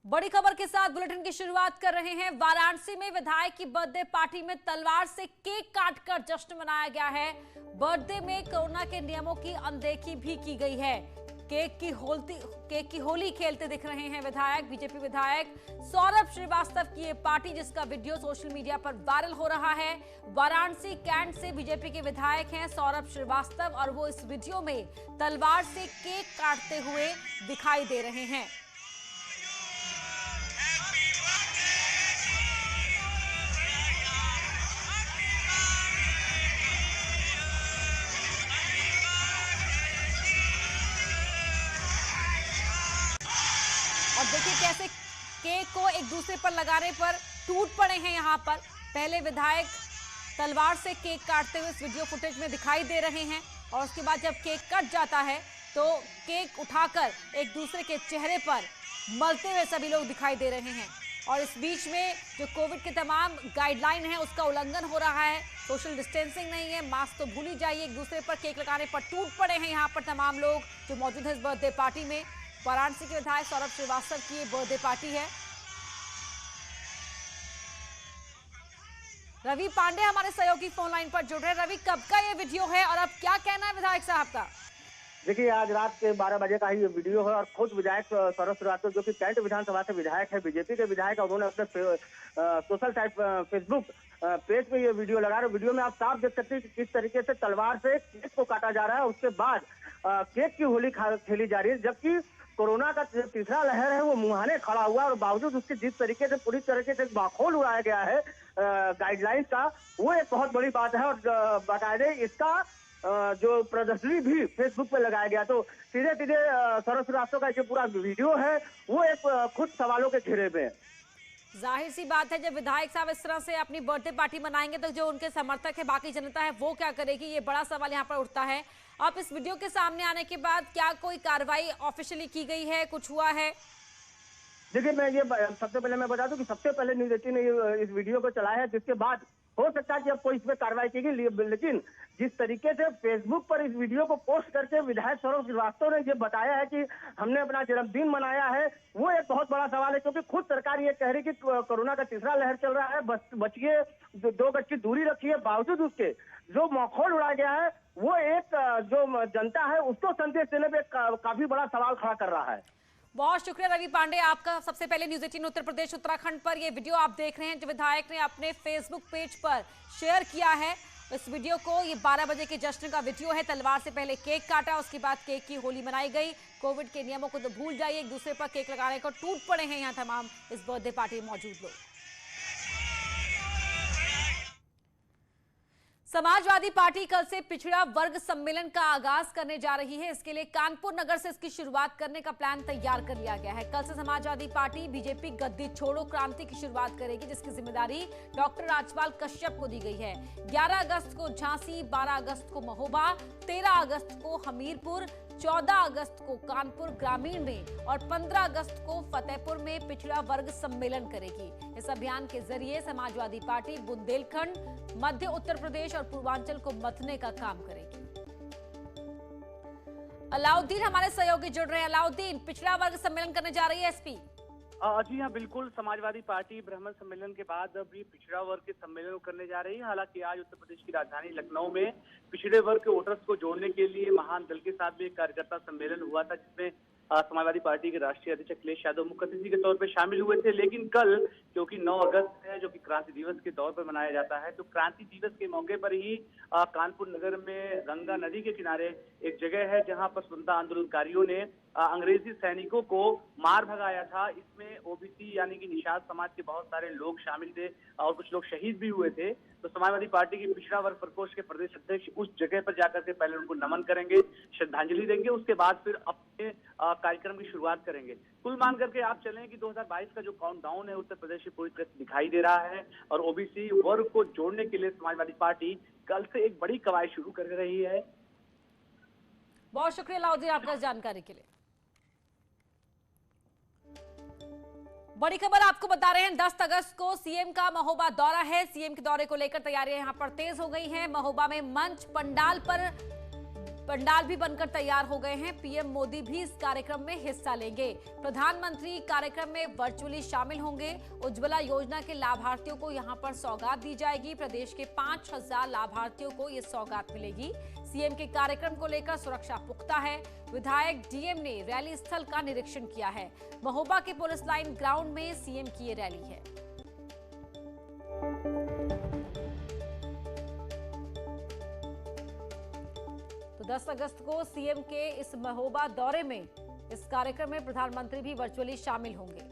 बड़ी खबर के साथ बुलेटिन की शुरुआत कर रहे हैं। वाराणसी में विधायक की बर्थडे पार्टी में तलवार से केक काटकर जश्न मनाया गया है। बर्थडे में कोरोना के नियमों की अनदेखी भी की गई है। केक की होली खेलते दिख रहे हैं विधायक। बीजेपी विधायक सौरभ श्रीवास्तव की ये पार्टी, जिसका वीडियो सोशल मीडिया पर वायरल हो रहा है। वाराणसी कैंट से बीजेपी के विधायक हैं सौरभ श्रीवास्तव, और वो इस वीडियो में तलवार से केक काटते हुए दिखाई दे रहे हैं। और देखिए कैसे केक को एक दूसरे पर लगाने पर टूट पड़े हैं। यहाँ पर पहले विधायक तलवार से केक काटते हुए इस वीडियो फुटेज में दिखाई दे रहे हैं, और उसके बाद जब केक कट जाता है तो केक उठाकर एक दूसरे के चेहरे पर मलते हुए सभी लोग दिखाई दे रहे हैं। और इस बीच में जो कोविड के तमाम गाइडलाइन है उसका उल्लंघन हो रहा है। सोशल डिस्टेंसिंग नहीं है, मास्क तो भूल ही जाइए। एक दूसरे पर केक लगाने पर टूट पड़े हैं यहाँ पर तमाम लोग जो मौजूद है इस बर्थडे पार्टी में। वाराणसी के विधायक सौरभ श्रीवास्तव की ये बर्थडे पार्टी है। रवि पांडे हमारे सहयोगी फोन लाइन पर जुड़ रहे हैं। रवि, कब का ये वीडियो है और अब क्या कहना है विधायक साहब का? देखिए, आज रात के 12 बजे का ही ये वीडियो है, और खुद विधायक सौरभ श्रीवास्तव जो कि कैंट विधानसभा से विधायक है, बीजेपी के विधायक, उन्होंने अपने सोशल साइट फेसबुक पेज पे ये वीडियो लगा रहे। वीडियो में आप साफ देख सकते हैं कि किस तरीके से तलवार से केक को काटा जा रहा है। उसके बाद केक की होली खेली जा रही है, जबकि कोरोना का तीसरा लहर है वो मुहाने खड़ा हुआ, और बावजूद उसके जिस तरीके से पूरी तरीके से माहौल उड़ाया गया है गाइडलाइंस का, वो एक बहुत बड़ी बात है। और बाकायदे इसका जो प्रदर्शनी भी फेसबुक पे लगाया गया, तो सीधे सीधे सौरभ श्रीवास्तव का जो पूरा वीडियो है वो एक खुद सवालों के घेरे में है। जाहिर सी बात है, जब विधायक साहब इस तरह से अपनी बर्थडे पार्टी मनाएंगे तो जो उनके समर्थक है, बाकी जनता है, वो क्या करेगी? ये बड़ा सवाल यहाँ पर उठता है। अब इस वीडियो के सामने आने के बाद क्या कोई कार्रवाई ऑफिशियली की गई है, कुछ हुआ है? देखिए, मैं ये सबसे पहले मैं बता दूं कि सबसे पहले न्यूज 18 ने इस वीडियो को चलाया है, जिसके बाद हो सकता है कि अब कोई इसमें कार्रवाई की गई। लेकिन जिस तरीके से फेसबुक पर इस वीडियो को पोस्ट करके विधायक सौरभ श्रीवास्तव ने ये बताया है कि हमने अपना जन्मदिन मनाया है, वो एक बहुत बड़ा सवाल है। क्योंकि खुद सरकार ये कह रही कि कोरोना का तीसरा लहर चल रहा है, बचिए, 2 गज की दूरी रखिए, बावजूद उसके जो माहौल उड़ाया गया है वो एक जो जनता है उसको संदेश देने पे काफी बड़ा सवाल खड़ा कर रहा है। बहुत शुक्रिया रवि पांडे आपका। सबसे पहले न्यूज 18 उत्तर प्रदेश उत्तराखंड पर ये वीडियो आप देख रहे हैं जो विधायक ने अपने फेसबुक पेज पर शेयर किया है। इस वीडियो को, ये 12 बजे के जश्न का वीडियो है। तलवार से पहले केक काटा, उसके बाद केक की होली मनाई गई। कोविड के नियमों को तो भूल जाइए, एक दूसरे पर केक लगाने को टूट पड़े हैं यहाँ तमाम इस बर्थडे पार्टी में मौजूद लोग। समाजवादी पार्टी कल से पिछड़ा वर्ग सम्मेलन का आगाज करने जा रही है। इसके लिए कानपुर नगर से इसकी शुरुआत करने का प्लान तैयार कर लिया गया है। कल से समाजवादी पार्टी बीजेपी गद्दी छोड़ो क्रांति की शुरुआत करेगी, जिसकी जिम्मेदारी डॉक्टर राजपाल कश्यप को दी गई है। 11 अगस्त को झांसी, 12 अगस्त को महोबा, 13 अगस्त को हमीरपुर, 14 अगस्त को कानपुर ग्रामीण में और 15 अगस्त को फतेहपुर में पिछड़ा वर्ग सम्मेलन करेगी। इस अभियान के जरिए समाजवादी पार्टी बुंदेलखंड, मध्य उत्तर प्रदेश और पूर्वांचल को मथने का काम करेगी। अलाउद्दीन हमारे सहयोगी जुड़ रहे हैं। अलाउद्दीन, पिछड़ा वर्ग सम्मेलन करने जा रही है एसपी? जी हाँ, बिल्कुल। समाजवादी पार्टी ब्राह्मण सम्मेलन के बाद अब ये पिछड़ा वर्ग के सम्मेलन को करने जा रही है। हालांकि आज उत्तर प्रदेश की राजधानी लखनऊ में पिछड़े वर्ग के वोटर्स को जोड़ने के लिए महान दल के साथ भी एक कार्यकर्ता सम्मेलन हुआ था, जिसमें समाजवादी पार्टी के राष्ट्रीय अध्यक्ष अखिलेश यादव मुख्य अतिथि के तौर पर शामिल हुए थे। लेकिन कल, क्योंकि 9 अगस्त है जो कि क्रांति दिवस के तौर पर मनाया जाता है, तो क्रांति दिवस के मौके पर ही कानपुर नगर में गंगा नदी के किनारे एक जगह है जहां पर स्वतंत्रता आंदोलनकारियों ने अंग्रेजी सैनिकों को मार भगाया था। इसमें ओबीसी यानी कि निषाद समाज के बहुत सारे लोग शामिल थे और कुछ लोग शहीद भी हुए थे। तो समाजवादी पार्टी की पिछड़ा वर्ग प्रकोष्ठ के प्रदेश अध्यक्ष उस जगह पर जाकर के पहले उनको नमन करेंगे, श्रद्धांजलि देंगे, उसके बाद फिर अपने कार्यक्रम की शुरुआत करेंगे। कुल मान करके आप चलें कि 2022 का जो काउंटडाउन है उत्तर प्रदेश में पूरी तरह से दिखाई दे रहा है, और ओबीसी वर्ग को जोड़ने के लिए समाजवादी पार्टी कल से एक बड़ी कवायद शुरू कर रही है। बहुत शुक्रिया अलाउद्दीन आपका इस जानकारी के लिए। बड़ी खबर आपको बता रहे हैं, 10 अगस्त को सीएम का महोबा दौरा है। सीएम के दौरे को लेकर तैयारियां यहां पर तेज हो गई हैं। महोबा में मंच पंडाल पर पंडाल भी बनकर तैयार हो गए हैं। पीएम मोदी भी इस कार्यक्रम में हिस्सा लेंगे। प्रधानमंत्री कार्यक्रम में वर्चुअली शामिल होंगे। उज्ज्वला योजना के लाभार्थियों को यहां पर सौगात दी जाएगी। प्रदेश के 5000 लाभार्थियों को यह सौगात मिलेगी। सीएम के कार्यक्रम को लेकर सुरक्षा पुख्ता है। विधायक डीएम ने रैली स्थल का निरीक्षण किया है। महोबा के पुलिस लाइन ग्राउंड में सीएम की ये रैली है। तो 10 अगस्त को सीएम के इस महोबा दौरे में इस कार्यक्रम में प्रधानमंत्री भी वर्चुअली शामिल होंगे।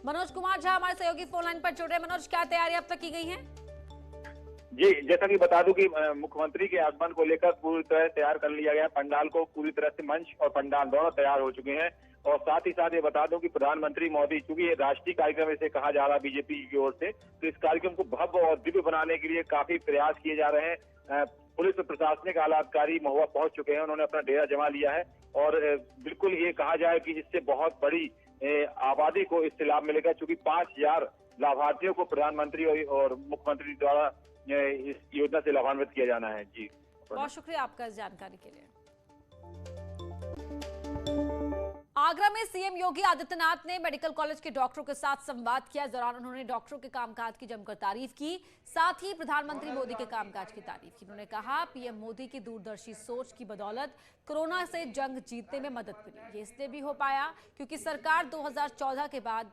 मनोज कुमार झा हमारे सहयोगी फोन लाइन पर जुड़ रहे हैं। मनोज, क्या तैयारी अब तक की गई है? जी, जैसा कि बता दूं कि मुख्यमंत्री के आगमन को लेकर पूरी तरह तैयार कर लिया गया। पंडाल को पूरी तरह से मंच और पंडाल दोनों तैयार हो चुके हैं। और साथ ही साथ ये बता दूं कि प्रधानमंत्री मोदी, चूंकि ये राष्ट्रीय कार्यक्रम इसे कहा जा रहा है बीजेपी की ओर से, तो इस कार्यक्रम को भव्य और दिव्य बनाने के लिए काफी प्रयास किए जा रहे हैं। पुलिस और प्रशासनिक आला अधिकारी महुआ पहुंच चुके हैं। उन्होंने अपना डेरा जमा लिया है और बिल्कुल ये कहा जाए कि इससे बहुत बड़ी आबादी को इससे लाभ मिलेगा, चूंकि 5000 लाभार्थियों को प्रधानमंत्री और मुख्यमंत्री द्वारा इस योजना से लाभान्वित किया जाना है। जी, बहुत शुक्रिया आपका इस जानकारी के लिए। आगरा में सीएम योगी आदित्यनाथ ने मेडिकल कॉलेज के डॉक्टरों के साथ संवाद किया। इस दौरान उन्होंने डॉक्टरों के कामकाज की जमकर तारीफ की। साथ ही प्रधानमंत्री मोदी के कामकाज की तारीफ की। उन्होंने कहा, पीएम मोदी की दूरदर्शी सोच की बदौलत कोरोना से जंग जीतने में मदद मिली। ये इसलिए भी हो पाया क्योंकि सरकार 2014 के बाद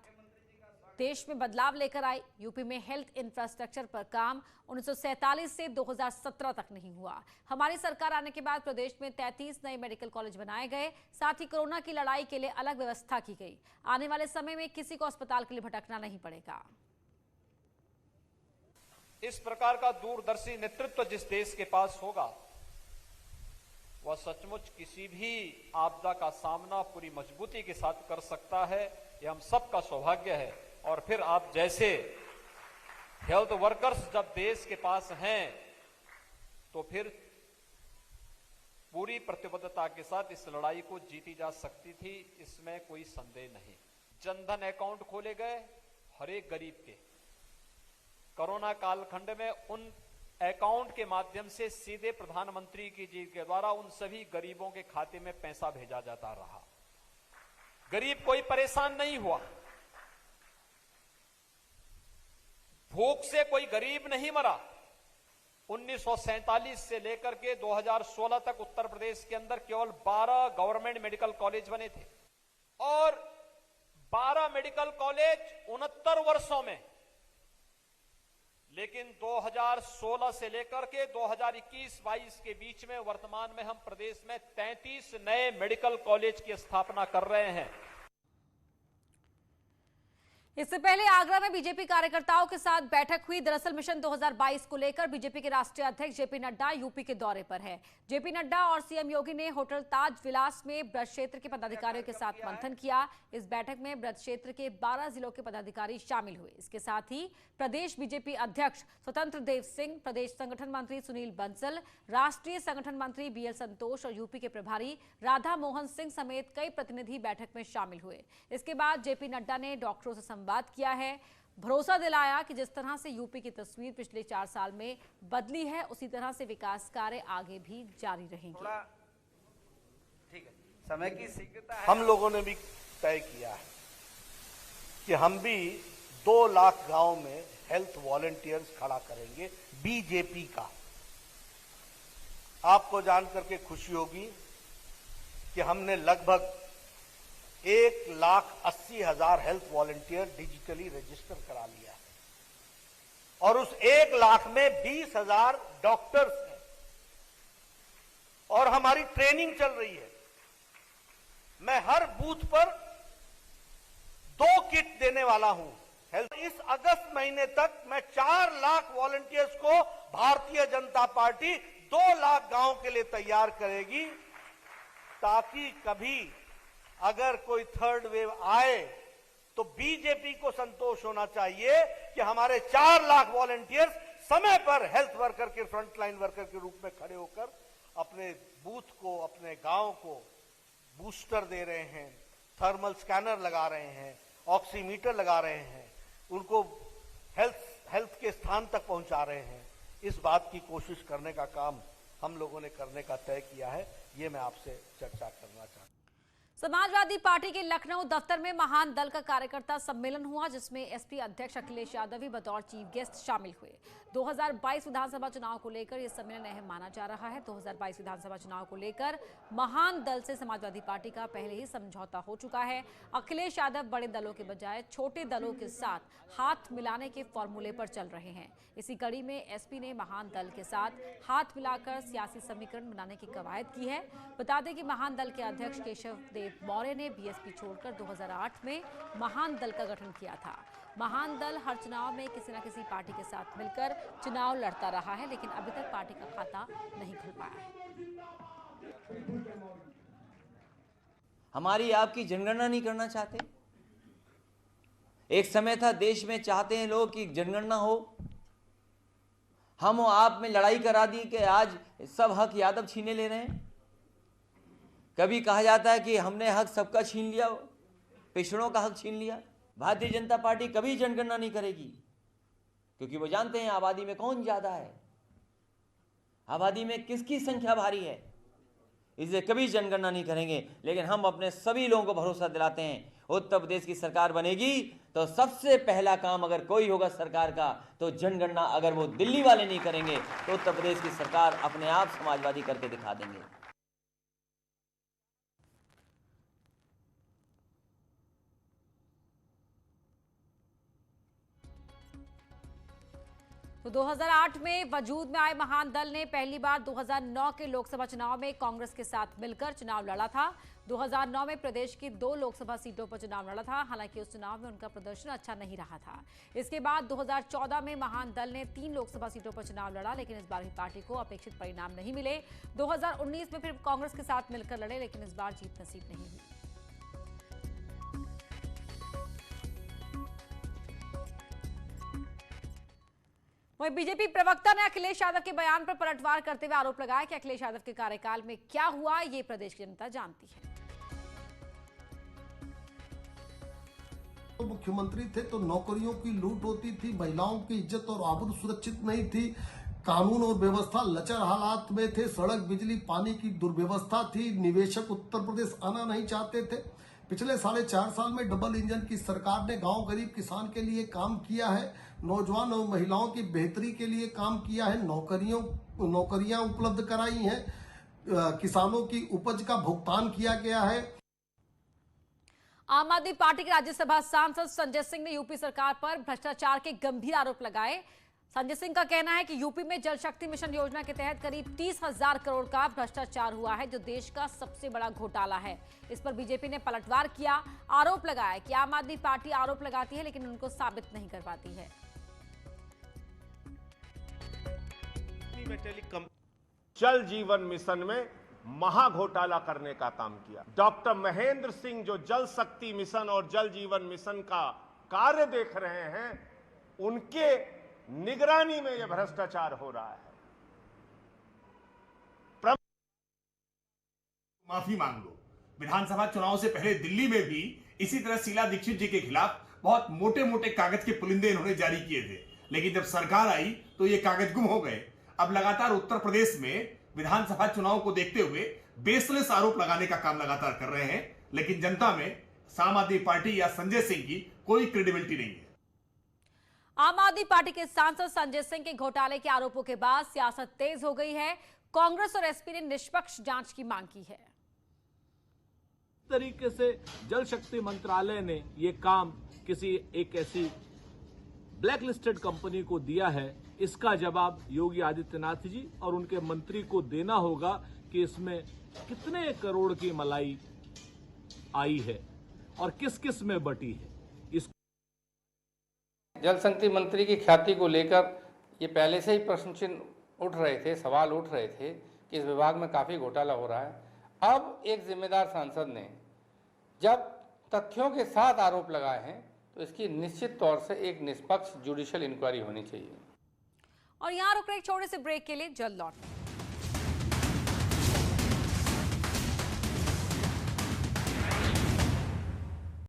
देश में बदलाव लेकर आई। यूपी में हेल्थ इंफ्रास्ट्रक्चर पर काम 1947 से 2017 तक नहीं हुआ। हमारी सरकार आने के बाद प्रदेश में 33 नए मेडिकल कॉलेज बनाए गए। साथ ही कोरोना की लड़ाई के लिए अलग व्यवस्था की गई। आने वाले समय में किसी को अस्पताल के लिए भटकना नहीं पड़ेगा। इस प्रकार का दूरदर्शी नेतृत्व जिस देश के पास होगा, वह सचमुच किसी भी आपदा का सामना पूरी मजबूती के साथ कर सकता है। यह हम सबका सौभाग्य है। और फिर आप जैसे हेल्थ वर्कर्स जब देश के पास हैं, तो फिर पूरी प्रतिबद्धता के साथ इस लड़ाई को जीती जा सकती थी, इसमें कोई संदेह नहीं। जनधन अकाउंट खोले गए हर एक गरीब के। कोरोना कालखंड में उन अकाउंट के माध्यम से सीधे प्रधानमंत्री जी के द्वारा उन सभी गरीबों के खाते में पैसा भेजा जाता रहा। गरीब कोई परेशान नहीं हुआ। भूख से कोई गरीब नहीं मरा। 1947 से लेकर के 2016 तक उत्तर प्रदेश के अंदर केवल 12 गवर्नमेंट मेडिकल कॉलेज बने थे और 12 मेडिकल कॉलेज 69 वर्षों में। लेकिन 2016 से लेकर के 2021-22 के बीच में वर्तमान में हम प्रदेश में 33 नए मेडिकल कॉलेज की स्थापना कर रहे हैं। इससे पहले आगरा में बीजेपी कार्यकर्ताओं के साथ बैठक हुई। दरअसल मिशन 2022 को लेकर बीजेपी के राष्ट्रीय अध्यक्ष जेपी नड्डा यूपी के दौरे पर है। जेपी नड्डा और सीएम योगी ने होटल ताज विलास में ब्रज क्षेत्र के पदाधिकारियों के साथ मंथन किया। इस बैठक में ब्रज क्षेत्र के 12 जिलों के पदाधिकारी शामिल हुए। इसके साथ ही प्रदेश बीजेपी अध्यक्ष स्वतंत्र देव सिंह, प्रदेश संगठन मंत्री सुनील बंसल, राष्ट्रीय संगठन मंत्री बीएल संतोष और यूपी के प्रभारी राधा मोहन सिंह समेत कई प्रतिनिधि बैठक में शामिल हुए। इसके बाद जेपी नड्डा ने डॉक्टरों से बात किया है। भरोसा दिलाया कि जिस तरह से यूपी की तस्वीर पिछले 4 साल में बदली है, उसी तरह से विकास कार्य आगे भी जारी रहेंगे। ठीक है, समय की शीघ्रता है। हम लोगों ने भी तय किया है कि हम भी 2 लाख गांव में हेल्थ वॉलंटियर्स खड़ा करेंगे बीजेपी का। आपको जान करके खुशी होगी कि हमने लगभग 1,80,000 हेल्थ वॉलंटियर डिजिटली रजिस्टर करा लिया है और उस 1 लाख में 20,000 डॉक्टर्स हैं और हमारी ट्रेनिंग चल रही है। मैं हर बूथ पर 2 किट देने वाला हूं हेल्थ। इस अगस्त महीने तक मैं 4 लाख वॉलंटियर्स को भारतीय जनता पार्टी 2 लाख गांव के लिए तैयार करेगी, ताकि कभी अगर कोई थर्ड वेव आए तो बीजेपी को संतोष होना चाहिए कि हमारे 4 लाख वॉलंटियर्स समय पर हेल्थ वर्कर के फ्रंटलाइन वर्कर के रूप में खड़े होकर अपने बूथ को, अपने गांव को बूस्टर दे रहे हैं, थर्मल स्कैनर लगा रहे हैं, ऑक्सीमीटर लगा रहे हैं, उनको हेल्थ के स्थान तक पहुंचा रहे हैं। इस बात की कोशिश करने का काम हम लोगों ने करने का तय किया है, ये मैं आपसे चर्चा करना चाहता हूं। समाजवादी पार्टी के लखनऊ दफ्तर में महान दल का कार्यकर्ता सम्मेलन हुआ, जिसमें एसपी अध्यक्ष अखिलेश यादव भी बतौर चीफ गेस्ट शामिल हुए। 2022 विधानसभा चुनाव को लेकर यह सम्मेलन अहम माना जा रहा है। 2022 विधानसभा चुनाव को लेकर महान दल से समाजवादी पार्टी का पहले ही समझौता हो चुका है। अखिलेश यादव बड़े दलों के बजाय छोटे दलों के साथ हाथ मिलाने के फॉर्मूले पर चल रहे हैं। इसी कड़ी में एसपी ने महान दल के साथ हाथ मिलाकर सियासी समीकरण बनाने की कवायद की है। बता दें कि महान दल के अध्यक्ष केशव देव मौर्य ने बीएसपी छोड़कर 2008 में महान दल का गठन किया था। महान दल हर चुनाव में किसी न किसी पार्टी के साथ मिलकर चुनाव लड़ता रहा है, लेकिन अभी तक पार्टी का खाता नहीं खुल पाया है। हमारी आपकी जनगणना नहीं करना चाहते। एक समय था देश में चाहते हैं लोग कि जनगणना हो। हम और आप में लड़ाई करा दी कि आज सब हक यादव छीने ले रहे हैं। कभी कहा जाता है कि हमने हक सबका छीन लिया, पिछड़ों का हक छीन लिया। भारतीय जनता पार्टी कभी जनगणना नहीं करेगी, क्योंकि वो जानते हैं आबादी में कौन ज्यादा है, आबादी में किसकी संख्या भारी है, इसलिए कभी जनगणना नहीं करेंगे। लेकिन हम अपने सभी लोगों को भरोसा दिलाते हैं, उत्तर प्रदेश की सरकार बनेगी तो सबसे पहला काम अगर कोई होगा सरकार का तो जनगणना। अगर वो दिल्ली वाले नहीं करेंगे तो उत्तर प्रदेश की सरकार अपने आप समाजवादी करके दिखा देंगे। तो 2008 में वजूद में आए महान दल ने पहली बार 2009 के लोकसभा चुनाव में कांग्रेस के साथ मिलकर चुनाव लड़ा था। 2009 में प्रदेश की 2 लोकसभा सीटों पर चुनाव लड़ा था। हालांकि उस चुनाव में उनका प्रदर्शन अच्छा नहीं रहा था। इसके बाद 2014 में महान दल ने 3 लोकसभा सीटों पर चुनाव लड़ा, लेकिन इस बार भी पार्टी को अपेक्षित परिणाम नहीं मिले। 2019 में फिर कांग्रेस के साथ मिलकर लड़े, लेकिन इस बार जीत नसीब नहीं हुई। वहीं बीजेपी प्रवक्ता ने अखिलेश यादव के बयान पर पलटवार करते हुए आरोप लगाया कि अखिलेश यादव के कार्यकाल में क्या हुआ ये प्रदेश की जनता जानती है। तो मुख्यमंत्री थे तो नौकरियों की लूट होती थी, महिलाओं की इज्जत और आबरू सुरक्षित नहीं थी, कानून और व्यवस्था लचर हालात में थे, सड़क बिजली पानी की दुर्व्यवस्था थी, निवेशक उत्तर प्रदेश आना नहीं चाहते थे। पिछले 4.5 साल में डबल इंजन की सरकार ने गांव गरीब किसान के लिए काम किया है, नौजवान और महिलाओं की बेहतरी के लिए काम किया है, नौकरियां उपलब्ध कराई हैं, किसानों की उपज का भुगतान किया गया है। आम आदमी पार्टी के राज्यसभा सांसद संजय सिंह ने यूपी सरकार पर भ्रष्टाचार के गंभीर आरोप लगाए। संजय सिंह का कहना है कि यूपी में जल शक्ति मिशन योजना के तहत करीब 30,000 करोड़ का भ्रष्टाचार हुआ है, जो देश का सबसे बड़ा घोटाला है। इस पर बीजेपी ने पलटवार किया, आरोप लगाया कि आम आदमी पार्टी आरोप लगाती है लेकिन उनको साबित नहीं कर पाती है। जल जीवन मिशन में महाघोटाला करने का काम किया। डॉक्टर महेंद्र सिंह जो जल शक्ति मिशन और जल जीवन मिशन का कार्य देख रहे हैं, उनके निगरानी में यह भ्रष्टाचार हो रहा है। माफी मांग लो। विधानसभा चुनाव से पहले दिल्ली में भी इसी तरह शीला दीक्षित जी के खिलाफ बहुत मोटे मोटे कागज के पुलिंदे इन्होंने जारी किए थे, लेकिन जब सरकार आई तो ये कागज गुम हो गए। अब लगातार उत्तर प्रदेश में विधानसभा चुनाव को देखते हुए बेसलेस आरोप लगाने का काम लगातार कर रहे हैं, लेकिन जनता में आम आदमी पार्टी या संजय सिंह की कोई क्रेडिबिलिटी नहीं है। आम आदमी पार्टी के सांसद संजय सिंह के घोटाले के आरोपों के बाद सियासत तेज हो गई है। कांग्रेस और एसपी ने निष्पक्ष जांच की मांग की है। तरीके से जल शक्ति मंत्रालय ने ये काम किसी एक ऐसी ब्लैक लिस्टेड कंपनी को दिया है, इसका जवाब योगी आदित्यनाथ जी और उनके मंत्री को देना होगा कि इसमें कितने करोड़ की मलाई आई है और किस किस में बटी है। जल शक्ति मंत्री की ख्याति को लेकर ये पहले से ही प्रश्न चिन्ह उठ रहे थे, सवाल उठ रहे थे कि इस विभाग में काफ़ी घोटाला हो रहा है। अब एक जिम्मेदार सांसद ने जब तथ्यों के साथ आरोप लगाए हैं तो इसकी निश्चित तौर से एक निष्पक्ष जुडिशियल इंक्वायरी होनी चाहिए। और यहाँ रुक रहे एक छोटे से ब्रेक के लिए जल्द लौट